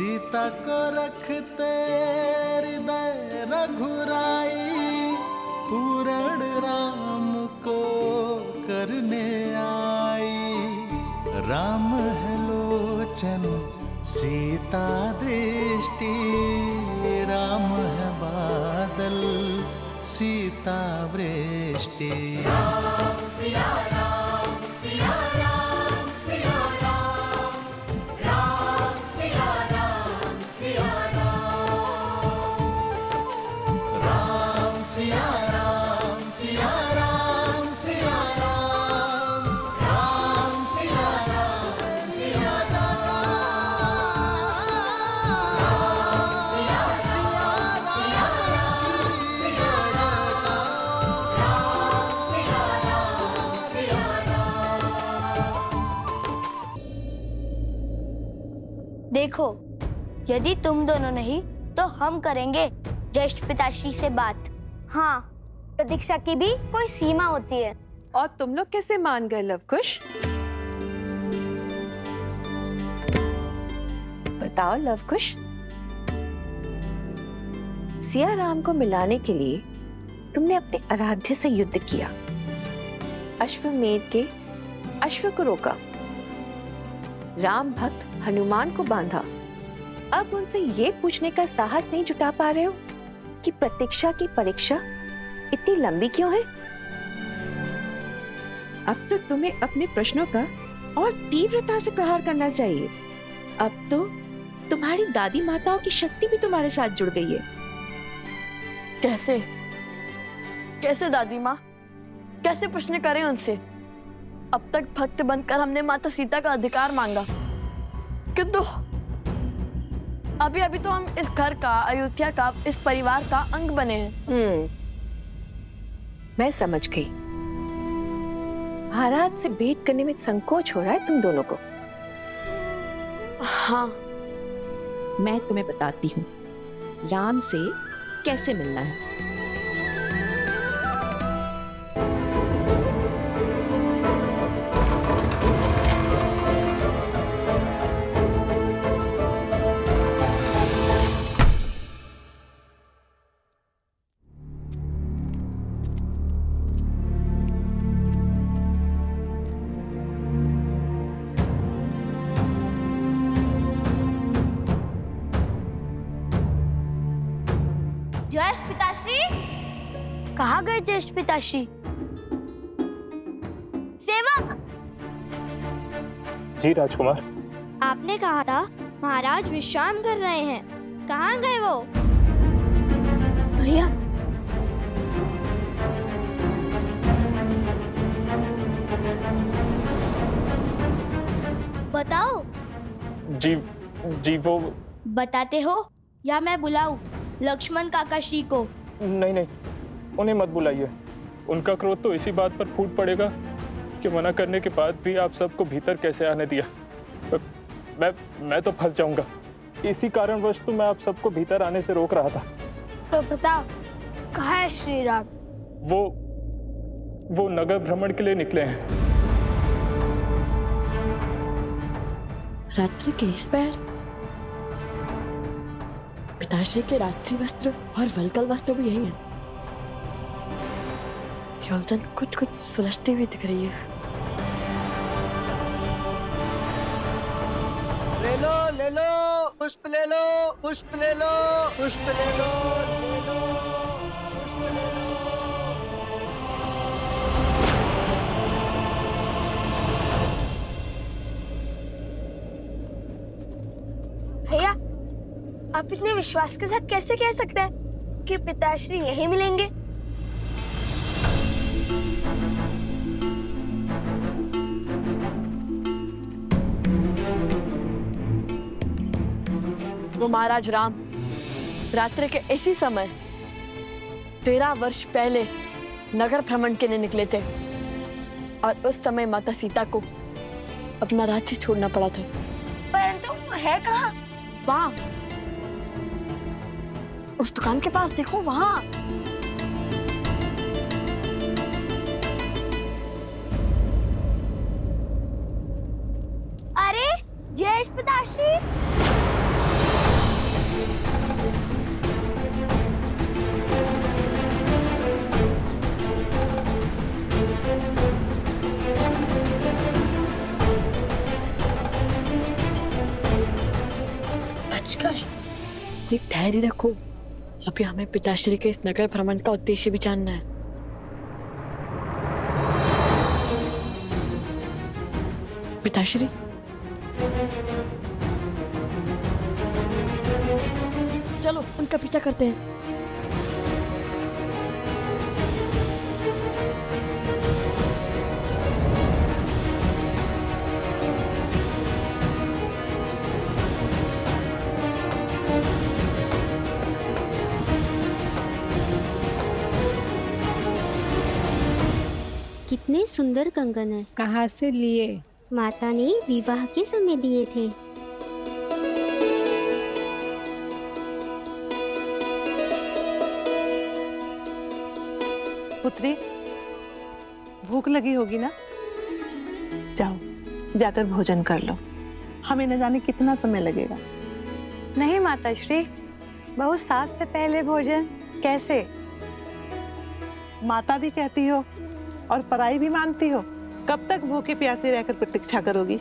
सीता को रखते हृदय रघुराई, पूर्ण राम को करने आई। राम है लोचन सीता दृष्टि, राम है बादल सीता वृष्टि। राम सिया राम सिया राम सिया राम, राम सिया राम सिया राम, राम सिया राम सिया राम सिया राम, राम सिया राम सिया देखो, यदि तुम दोनों नहीं तो हम करेंगे ज्येष्ठ पिताश्री से बात। हाँ, प्रतीक्षा की भी कोई सीमा होती है। और तुम लोग कैसे मान गए लवकुश? बताओ लवकुश। सिया राम को मिलाने के लिए तुमने अपने आराध्य से युद्ध किया, अश्वमेध के अश्व को रोका, राम भक्त हनुमान को बांधा। अब उनसे ये पूछने का साहस नहीं जुटा पा रहे हो कि प्रतीक्षा की परीक्षा इतनी लंबी क्यों है? अब तो तुम्हें अपने प्रश्नों का और तीव्रता से प्रहार करना चाहिए। अब तो तुम्हारी दादी माताओं की शक्ति भी तुम्हारे साथ जुड़ गई है। कैसे कैसे दादी माँ, कैसे प्रश्न करें उनसे? अब तक भक्त बनकर हमने माता सीता का अधिकार मांगा, किंतु अभी अभी तो हम इस घर का, अयोध्या का, इस परिवार का अंग बने हैं। मैं समझ गई। महाराज से भेंट करने में संकोच हो रहा है तुम दोनों को। हाँ, मैं तुम्हें बताती हूँ राम से कैसे मिलना है। ज्येष्ठ पिताश्री, कहाँ गए ज्येष्ठ पिताश्री? सेवक! जी राजकुमार। आपने कहा था महाराज विश्राम कर रहे हैं, कहाँ गए वो? भैया, बताओ। जी वो बताते हो या मैं बुलाऊं लक्ष्मण काका श्री को? नहीं, उन्हें मत बुलाइए। उनका क्रोध तो इसी बात पर फूट पड़ेगा कि मना करने के बाद भी आप सबको भीतर कैसे आने दिया। मैं तो फंस जाऊंगा। इसी कारणवश तो मैं आप सबको भीतर आने से रोक रहा था। तो बताओ, कहाँ है श्री राम? वो नगर भ्रमण के लिए निकले हैं। रात्रि के इस पैर पिताश्री के राजसी वस्त्र और वलकल वस्त्र भी यही हैं। योजना कुछ सुलझती हुई दिख रही है। ले लो, पुष्प ले लो, पुष्प ले लो, पुष्प ले लो, पुष्प ले लो। भैया, आप इतने विश्वास के साथ कैसे कह सकते हैं कि पिताश्री यहीं मिलेंगे? वो महाराज राम रात्रि के इसी समय 13 वर्ष पहले नगर भ्रमण के लिए निकले थे और उस समय माता सीता को अपना राज्य छोड़ना पड़ा था। परंतु वो है कहाँ? वहाँ उस दुकान के पास देखो, वहाँ। अरे ज्येष्ठ पिताश्री! एक ठहरी रखो, अभी हमें पिताश्री के इस नगर भ्रमण का उद्देश्य भी जानना है। पिताश्री, चलो उनका पीछा करते हैं। कितने सुंदर कंगन है। कहाँ से लिए? माता ने विवाह के समय दिए थे। पुत्री, भूख लगी होगी ना? जाओ, जाकर भोजन कर लो। हमें न जाने कितना समय लगेगा। नहीं माताश्री, बहुत सास से पहले भोजन कैसे? माता भी कहती हो और पराई भी मानती हो। कब तक भूखे प्यासे रहकर प्रतीक्षा करोगी?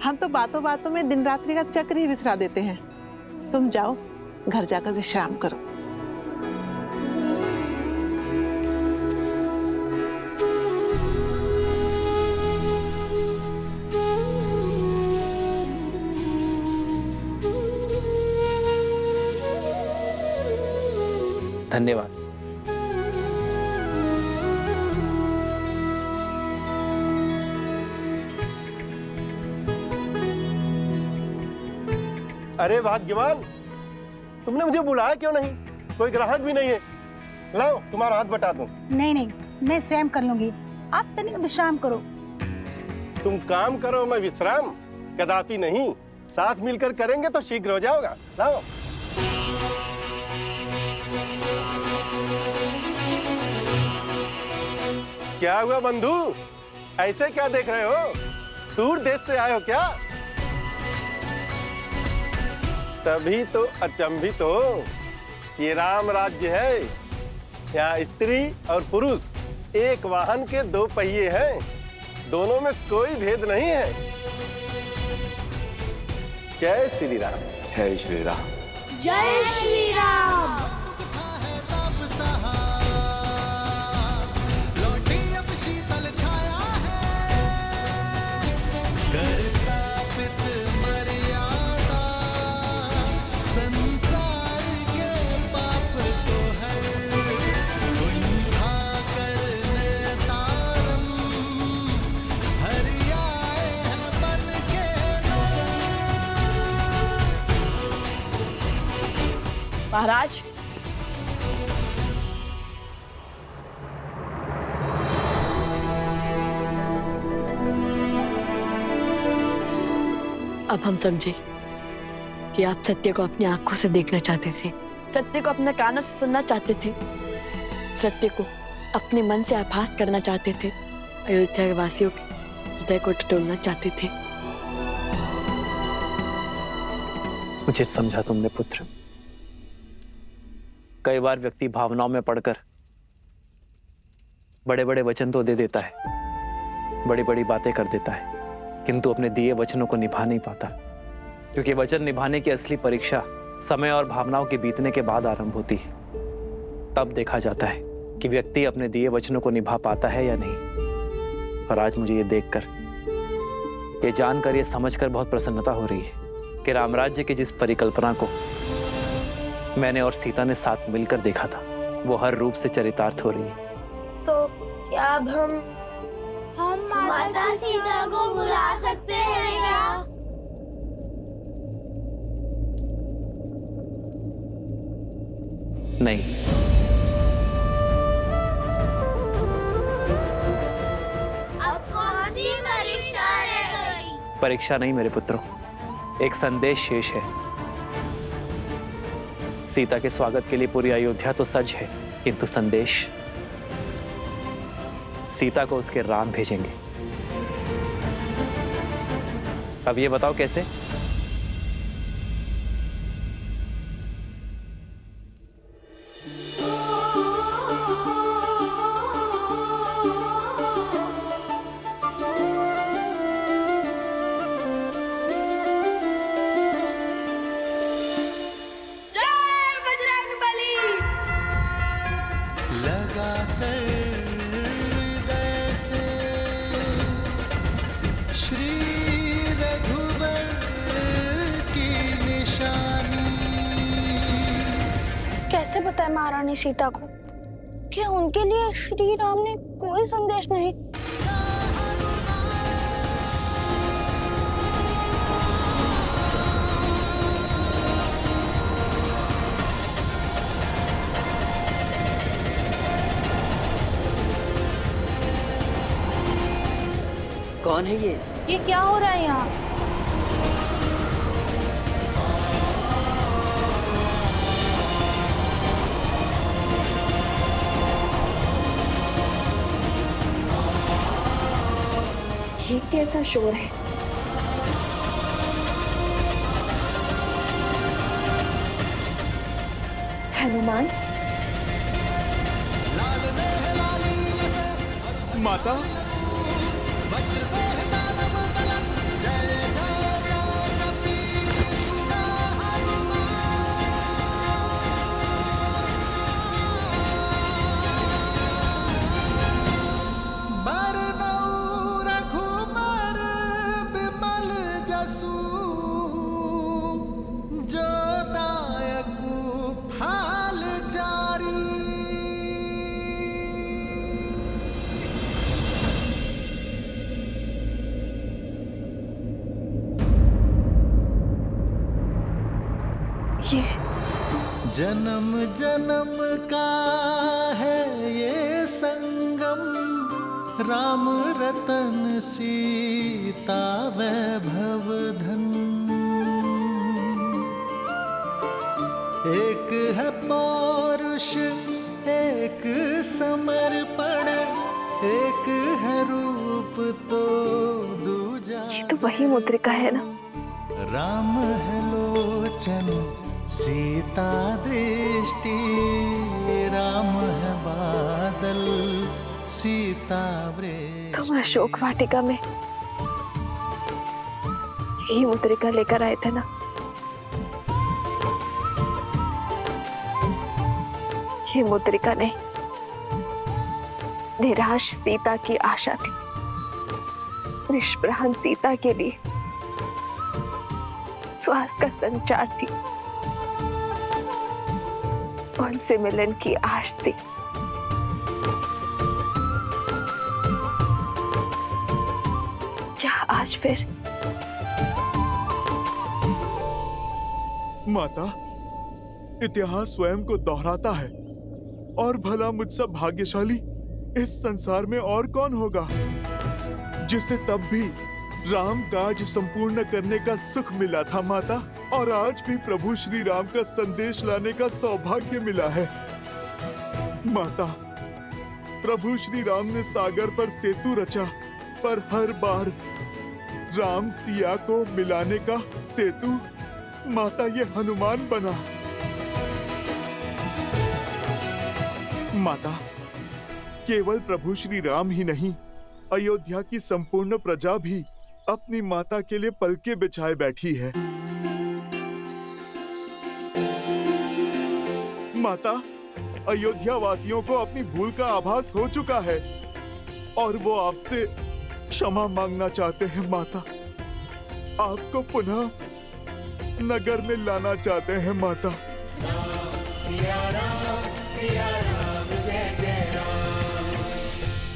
हम तो बातों बातों में दिन रात्रि का चक्र ही विसरा देते हैं। तुम जाओ, घर जाकर विश्राम करो। धन्यवाद। अरे भाग्यवान, तुमने मुझे बुलाया क्यों नहीं? कोई ग्राहक भी नहीं है। लाओ तुम्हारा हाथ बटा दूं। नहीं नहीं, मैं स्वयं कर लूंगी, आप तनिक विश्राम करो। तुम काम करो, मैं विश्राम? कदापि नहीं, साथ मिलकर करेंगे तो शीघ्र हो जाओगा। लाओ। क्या हुआ बंधु, ऐसे क्या देख रहे हो? दूर देश से आए हो क्या? तभी तो अचंभित हो कि राम राज्य है। यहाँ स्त्री और पुरुष एक वाहन के दो पहिए हैं, दोनों में कोई भेद नहीं है। जय श्री राम। जय श्री राम। जय श्री राम। महाराज, अब हम समझे कि आप सत्य को अपनी आंखों से देखना चाहते थे, सत्य को अपने कानों से सुनना चाहते थे, सत्य को अपने मन से आभास करना चाहते थे, अयोध्या के वासियों के हृदय को टटोलना चाहते थे। उचित समझा तुमने पुत्र। कई बार व्यक्ति भावनाओं में पड़कर बड़े बड़े वचन तो दे देता है, बड़ी बड़ी बातें कर देता है, किंतु अपने दिए वचनों को निभा नहीं पाता। क्योंकि वचन निभाने की असली परीक्षा समय और भावनाओं के बीतने के बाद आरंभ होती है। तब देखा जाता है कि व्यक्ति अपने दिए वचनों को निभा पाता है या नहीं। और आज मुझे ये देखकर, ये जानकर, ये समझकर बहुत प्रसन्नता हो रही है कि रामराज्य की जिस परिकल्पना को मैंने और सीता ने साथ मिलकर देखा था, वो हर रूप से चरितार्थ हो रही है। तो क्या अब हम माता सीता को बुला सकते हैं क्या? नहीं, अब कौन सी परीक्षा रह गई? परीक्षा नहीं मेरे पुत्रों, एक संदेश शेष है। सीता के स्वागत के लिए पूरी अयोध्या तो सज है, किंतु संदेश सीता को उसके राम भेजेंगे। अब ये बताओ कैसे? जय कैसे बताए महारानी सीता को कि उनके लिए श्री राम ने कोई संदेश नहीं? कौन है ये क्या हो रहा है यहाँ? ये कैसा शोर है? हनुमान? माता, जन्म जन्म का है ये संगम, राम रतन सीता वैभव धन। एक है पौरुष एक समर्पण, एक है रूप तो दूजा। ये तो वही मुद्रिका है ना? राम है लोचन सीता दृष्टि, राम है बादल सीता वृष्टि। तुम अशोक वाटिका में यही मुद्रिका लेकर आए थे ना? ये मुद्रिका नहीं, निराश सीता की आशा थी, निष्प्राण सीता के लिए श्वास का संचार थी, उनसे मिलन की आश थी। क्या आज फिर? माता, इतिहास स्वयं को दोहराता है और भला मुझसे भाग्यशाली इस संसार में और कौन होगा जिसे तब भी राम काज संपूर्ण करने का सुख मिला था माता, और आज भी प्रभु श्री राम का संदेश लाने का सौभाग्य मिला है। माता, प्रभु श्री राम ने सागर पर सेतु रचा, पर हर बार राम सिया को मिलाने का सेतु माता ये हनुमान बना। माता, केवल प्रभु श्री राम ही नहीं, अयोध्या की संपूर्ण प्रजा भी अपनी माता के लिए पलके बिछाए बैठी है। माता, अयोध्या वासियों को अपनी भूल का आभास हो चुका है और वो आपसे क्षमा मांगना चाहते हैं। माता, आपको पुनः नगर में लाना चाहते हैं। माता,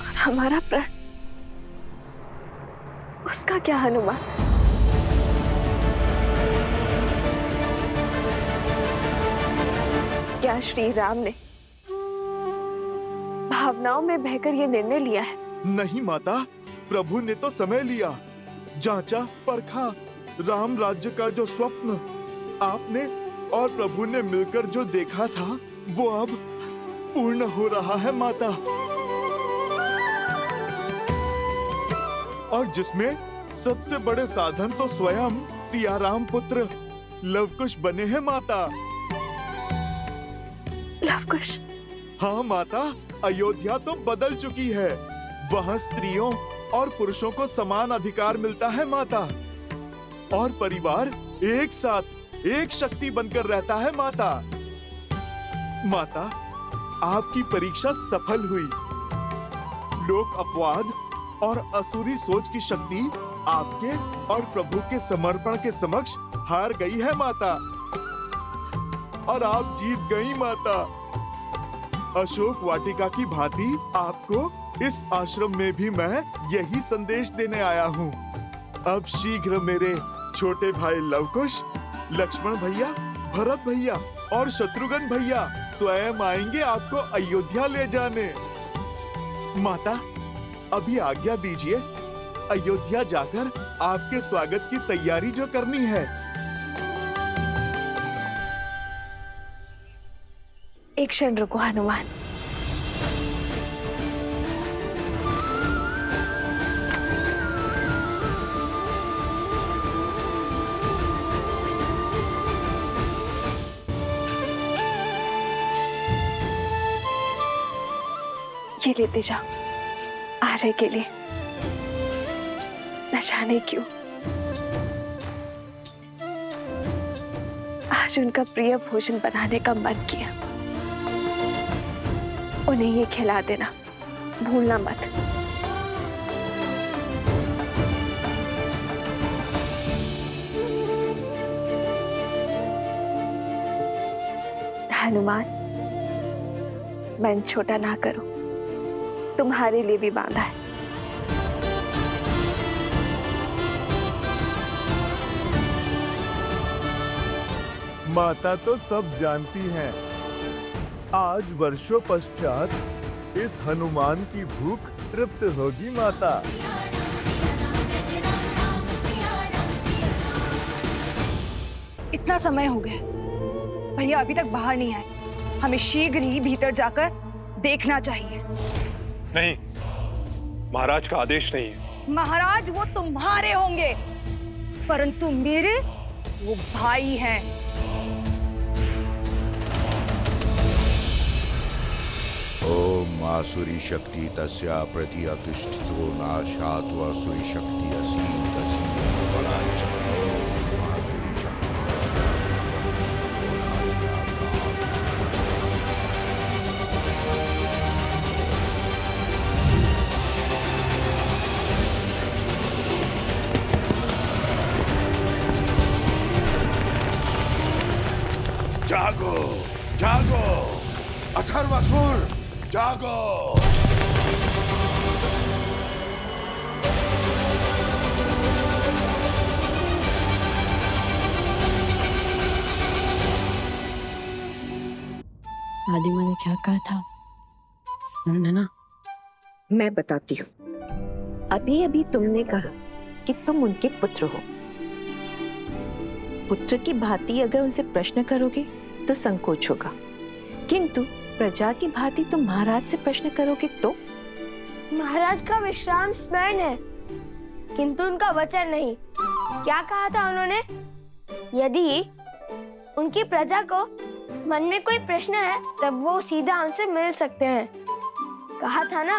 और हमारा प्राण, उसका क्या हनुमान? क्या श्री राम ने भावनाओं में बहकर ये निर्णय लिया है? नहीं माता, प्रभु ने तो समय लिया, जांचा परखा। राम राज्य का जो स्वप्न आपने और प्रभु ने मिलकर जो देखा था, वो अब पूर्ण हो रहा है माता, और जिसमें सबसे बड़े साधन तो स्वयं सियाराम पुत्र लवकुश बने हैं माता। लवकुश? हाँ माता, अयोध्या तो बदल चुकी है। वहाँ स्त्रियों और पुरुषों को समान अधिकार मिलता है माता, और परिवार एक साथ एक शक्ति बनकर रहता है माता। माता, आपकी परीक्षा सफल हुई। लोक अपवाद और असुरी सोच की शक्ति आपके और प्रभु के समर्पण के समक्ष हार गई है माता। और आप जीत गई माता। अशोक वाटिका की भांति आपको इस आश्रम में भी मैं यही संदेश देने आया हूँ। अब शीघ्र मेरे छोटे भाई लवकुश, लक्ष्मण भैया, भरत भैया और शत्रुघ्न भैया स्वयं आएंगे आपको अयोध्या ले जाने। माता, अभी आज्ञा दीजिए, अयोध्या जाकर आपके स्वागत की तैयारी जो करनी है। एक क्षण रुको हनुमान। ये लेते जाओ आर्य के लिए। न जाने क्यों आज उनका प्रिय भोजन बनाने का मन किया। उन्हें ये खिला देना, भूलना मत। हनुमान, मन छोटा ना करो, तुम्हारे लिए भी बांधा है। माता तो सब जानती हैं। आज वर्षों पश्चात इस हनुमान की भूख तृप्त होगी माता। इतना समय हो गया, भैया अभी तक बाहर नहीं आए। हमें शीघ्र ही भीतर जाकर देखना चाहिए। नहीं, महाराज का आदेश नहीं है। महाराज वो तुम्हारे होंगे, परंतु मेरे वो भाई हैं। ओम आसुरी शक्ति तस्या प्रति अतिष्ठितो नाशात् आसुरी शक्ति असीम तस्या बलाच्च। ओम आसुरी शक्ति तस्या प्रति अतिष्ठितो नाशात्। जागो, जागो, अथर्वसुर, जागो। दादी माँ ने क्या कहा था? सुनो ना, मैं बताती हूँ। अभी अभी तुमने कहा कि तुम उनके पुत्र हो। पुत्र की भांति अगर उनसे प्रश्न करोगे तो संकोच होगा, किंतु प्रजा की भांति तुम महाराज से प्रश्न करोगे तो? महाराज का विश्राम स्मरण है, किंतु उनका वचन नहीं। क्या कहा था उन्होंने? यदि उनकी प्रजा को मन में कोई प्रश्न है तब वो सीधा उनसे मिल सकते हैं, कहा था ना।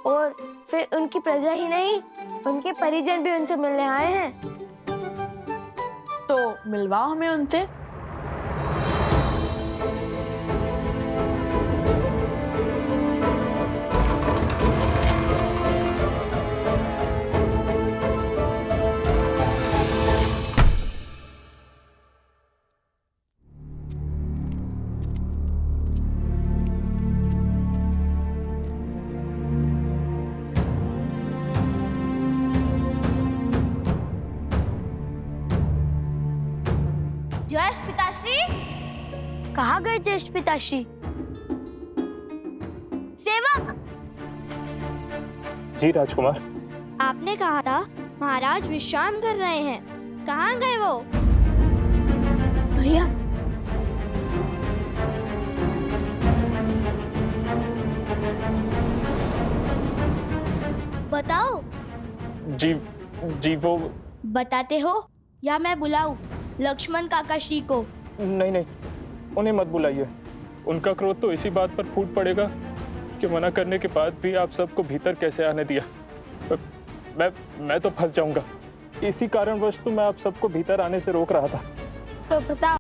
और फिर उनकी प्रजा ही नहीं, उनके परिजन भी उनसे मिलने आए हैं। तो मिलवाओ हमें उनसे। ज्येष्ठ पिताश्री, कहाँ गए ज्येष्ठ पिताश्री? सेवक। जी राजकुमार। आपने कहा था महाराज विश्राम कर रहे हैं, कहाँ गए वो? भैया, बताओ। जी वो बताते हो या मैं बुलाऊं लक्ष्मण काका श्री को? नहीं, उन्हें मत बुलाइए। उनका क्रोध तो इसी बात पर फूट पड़ेगा कि मना करने के बाद भी आप सबको भीतर कैसे आने दिया। मैं तो फंस जाऊंगा। इसी कारणवश तो मैं आप सबको भीतर आने से रोक रहा था। तो बताओ